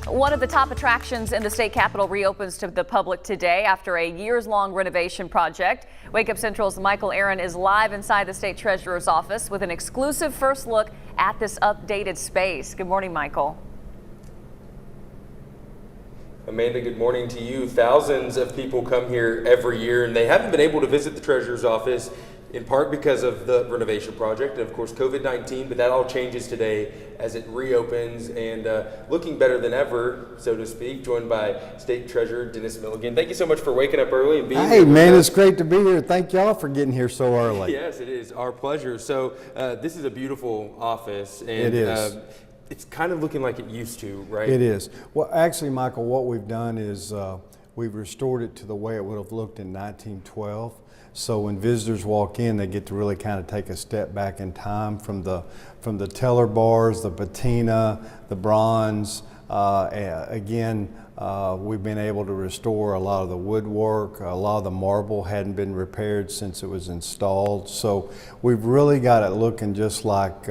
One of the top attractions in the state capitol reopens to the public today after a years-long renovation project. Wake Up Central's Michael Aaron is live inside the state treasurer's office with an exclusive first look at this updated space. Good morning, Michael. Amanda, good morning to you. Thousands of people come here every year, and they haven't been able to visit the treasurer's office in part because of the renovation project and, of course, COVID-19, but that all changes today as it reopens and looking better than ever, so to speak, joined by State Treasurer Dennis Milligan. Thank you so much for waking up early and being here. Hey, man, it's great to be here. Thank y'all for getting here so early. Yes, it is our pleasure. So this is a beautiful office. And, it is. It's kind of looking like it used to, right? It is. Well, actually, Michael, what we've done is we've restored it to the way it would have looked in 1912. So when visitors walk in, they get to really kind of take a step back in time from the teller bars, the patina, the bronze. Again, we've been able to restore a lot of the woodwork. A lot of the marble hadn't been repaired since it was installed. So we've really got it looking just like,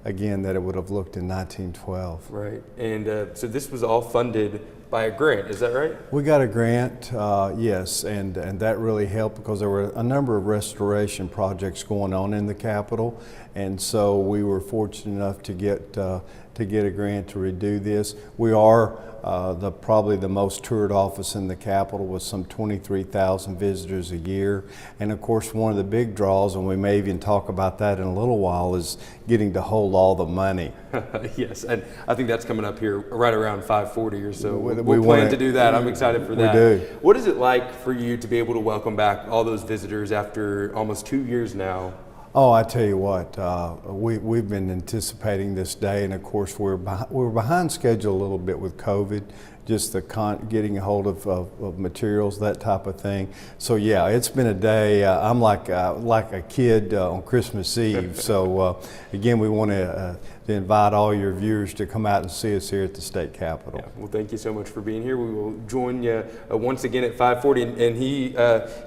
again, that it would have looked in 1912. Right. And so this was all funded by a grant, is that right? We got a grant, yes, and that really helped because there were a number of restoration projects going on in the Capitol, and so we were fortunate enough to get a grant to redo this. We are probably the most toured office in the Capitol with some 23,000 visitors a year, and of course one of the big draws, and we may even talk about that in a little while, is getting to hold all the money. Yes, and I think that's coming up here right around 5:40 or so. We plan to do that. I'm excited for that. We do. What is it like for you to be able to welcome back all those visitors after almost 2 years now? Oh, I tell you what, we've been anticipating this day, and of course we're behind schedule a little bit with COVID, just getting a hold of materials, that type of thing. So yeah, it's been a day. I'm like a kid on Christmas Eve. So again, we want to invite all your viewers to come out and see us here at the state capitol. Yeah, well, thank you so much for being here. We will join you once again at 5:40, and he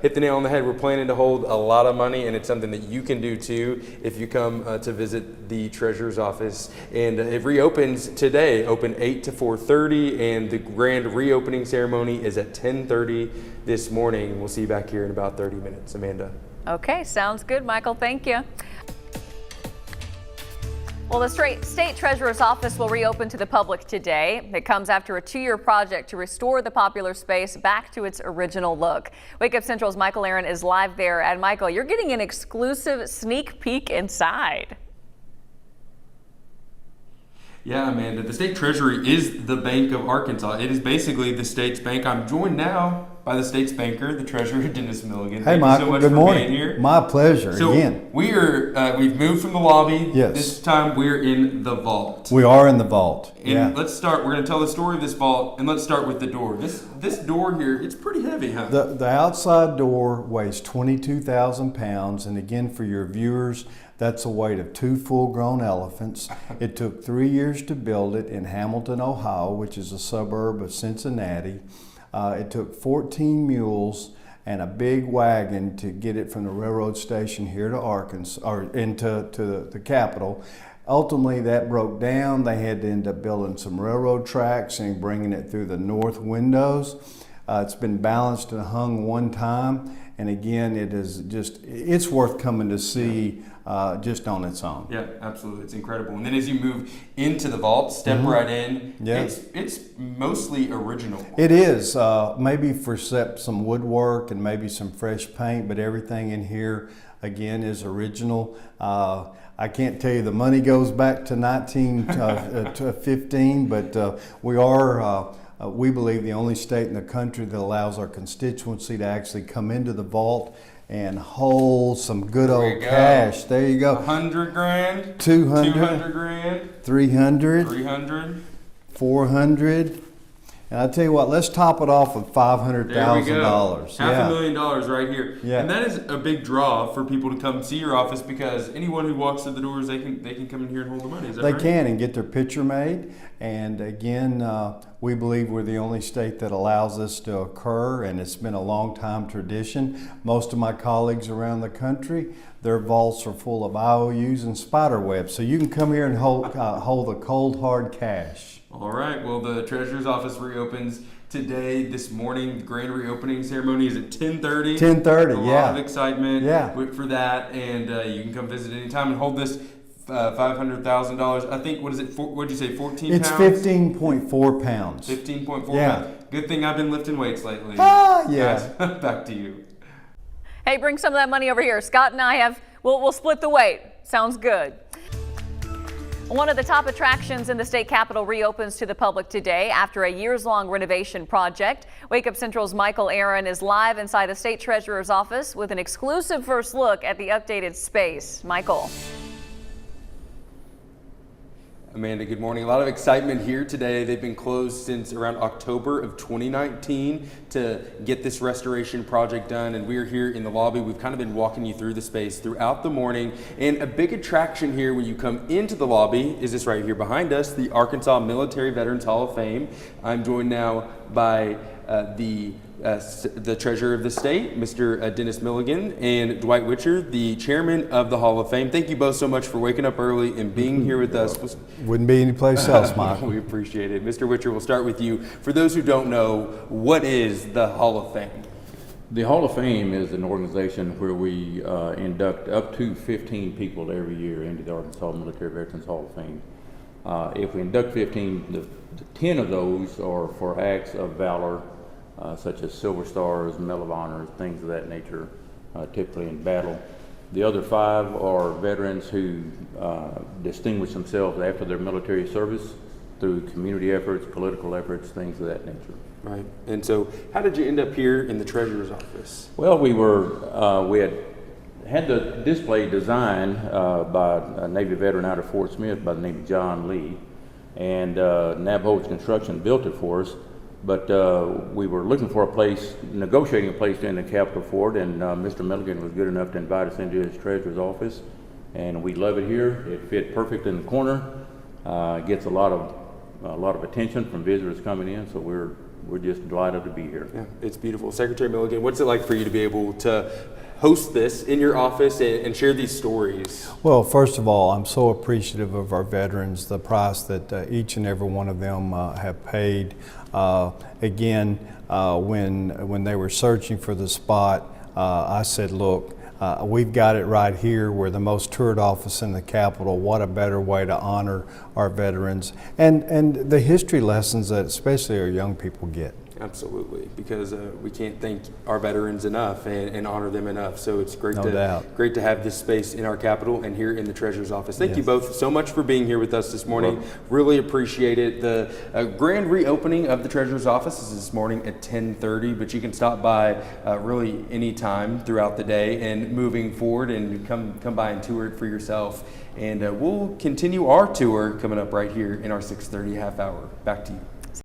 hit the nail on the head. We're planning to hold a lot of money, and it's something that you can do too if you come to visit the treasurer's office. And it reopens today, open 8 to 4:30, and the grand reopening ceremony is at 10:30 this morning. We'll see you back here in about 30 minutes. Amanda. Okay, sounds good, Michael. Thank you. Well, the state treasurer's office will reopen to the public today. It comes after a 2-year project to restore the popular space back to its original look. Wake Up Central's Michael Aaron is live there. And Michael, you're getting an exclusive sneak peek inside. Yeah, Amanda, the state treasury is the Bank of Arkansas. It is basically the state's bank. I'm joined now by the state's banker, the treasurer, Dennis Milligan. Hey, Thank Michael, you so much good for morning. being here. My pleasure, so again. We've moved from the lobby. Yes. This time we're in the vault. We are in the vault. And yeah. let's start. We're going to tell the story of this vault, and let's start with the door. This door here, it's pretty heavy, huh? The outside door weighs 22,000 pounds, and again, for your viewers, that's a weight of 2 full-grown elephants. It took 3 years to build it in Hamilton, Ohio, which is a suburb of Cincinnati. It took 14 mules and a big wagon to get it from the railroad station here to Arkansas, or into the Capitol. Ultimately, that broke down. They had to end up building some railroad tracks and bringing it through the north windows. It's been balanced and hung one time, and again, it's worth coming to see just on its own. Yeah, absolutely. It's incredible. And then as you move into the vault, step right in. Yeah. It's mostly original. It is. Maybe for some woodwork and maybe some fresh paint, but everything in here, again, is original. I can't tell you the money goes back to 1915, but we believe the only state in the country that allows our constituency to actually come into the vault and hold some good old cash. There you go. 100 grand. 200 grand. 300. 400. And I tell you what, let's top it off with $500,000. $500,000 right here. Yeah. And that is a big draw for people to come see your office, because anyone who walks through the doors, they can come in here and hold the money. Is that right? They can, and get their picture made. And again, We believe we're the only state that allows this to occur, and it's been a long time tradition. Most of my colleagues around the country, their vaults are full of IOUs and spider webs, so you can come here and hold the cold hard cash. All right, well, the Treasurer's Office reopens today, this morning. The grand reopening ceremony is at 10:30. 10:30, yeah. A lot of excitement for that, and you can come visit anytime and hold this $500,000. I think, what is it, what did you say, 14 It's pounds? 15.4 pounds. 15.4 Yeah. pounds. Good thing I've been lifting weights lately. Ah, yeah. Guys, back to you. Hey, bring some of that money over here. Scott and I we'll split the weight. Sounds good. One of the top attractions in the state capitol reopens to the public today after a years-long renovation project. Wake Up Central's Michael Aaron is live inside the state treasurer's office with an exclusive first look at the updated space. Michael. Amanda, good morning. A lot of excitement here today. They've been closed since around October of 2019 to get this restoration project done, and we're here in the lobby. We've kind of been walking you through the space throughout the morning, and a big attraction here when you come into the lobby is this right here behind us, the Arkansas Military Veterans Hall of Fame. I'm joined now by the treasurer of the state, Mr. Dennis Milligan, and Dwight Witcher, the chairman of the Hall of Fame. Thank you both so much for waking up early and being here with us. Wouldn't be anyplace else, Mike. We appreciate it. Mr. Witcher, we'll start with you. For those who don't know, what is the Hall of Fame? The Hall of Fame is an organization where we induct up to 15 people every year into the Arkansas Military Veterans Hall of Fame. If we induct 15, the 10 of those are for acts of valor, such as Silver Stars, Medal of Honor, things of that nature, typically in battle. The other 5 are veterans who distinguish themselves after their military service through community efforts, political efforts, things of that nature. Right. And so, how did you end up here in the treasurer's office? Well, we had the display designed by a Navy veteran out of Fort Smith by the name of John Lee, and Nabholz Construction built it for us. But we were looking for a place, negotiating a place in the Capitol for it, and Mr. Milligan was good enough to invite us into his treasurer's office, and we love it here. It fit perfect in the corner. Gets a lot of attention from visitors coming in, so we're just delighted to be here. Yeah, it's beautiful. Secretary Milligan, what's it like for you to be able to host this in your office and share these stories? Well, first of all, I'm so appreciative of our veterans, the price that each and every one of them have paid. Again, when they were searching for the spot, I said, look, we've got it right here. We're the most toured office in the Capitol. What a better way to honor our veterans and the history lessons that especially our young people get. Absolutely, because we can't thank our veterans enough and honor them enough. So it's great great to have this space in our Capitol and here in the treasurer's office. Thank you both so much for being here with us this morning. Really appreciate it. The grand reopening of the treasurer's office is this morning at 10:30, but you can stop by really any time throughout the day and moving forward and come by and tour it for yourself. And we'll continue our tour coming up right here in our 6:30 half hour. Back to you.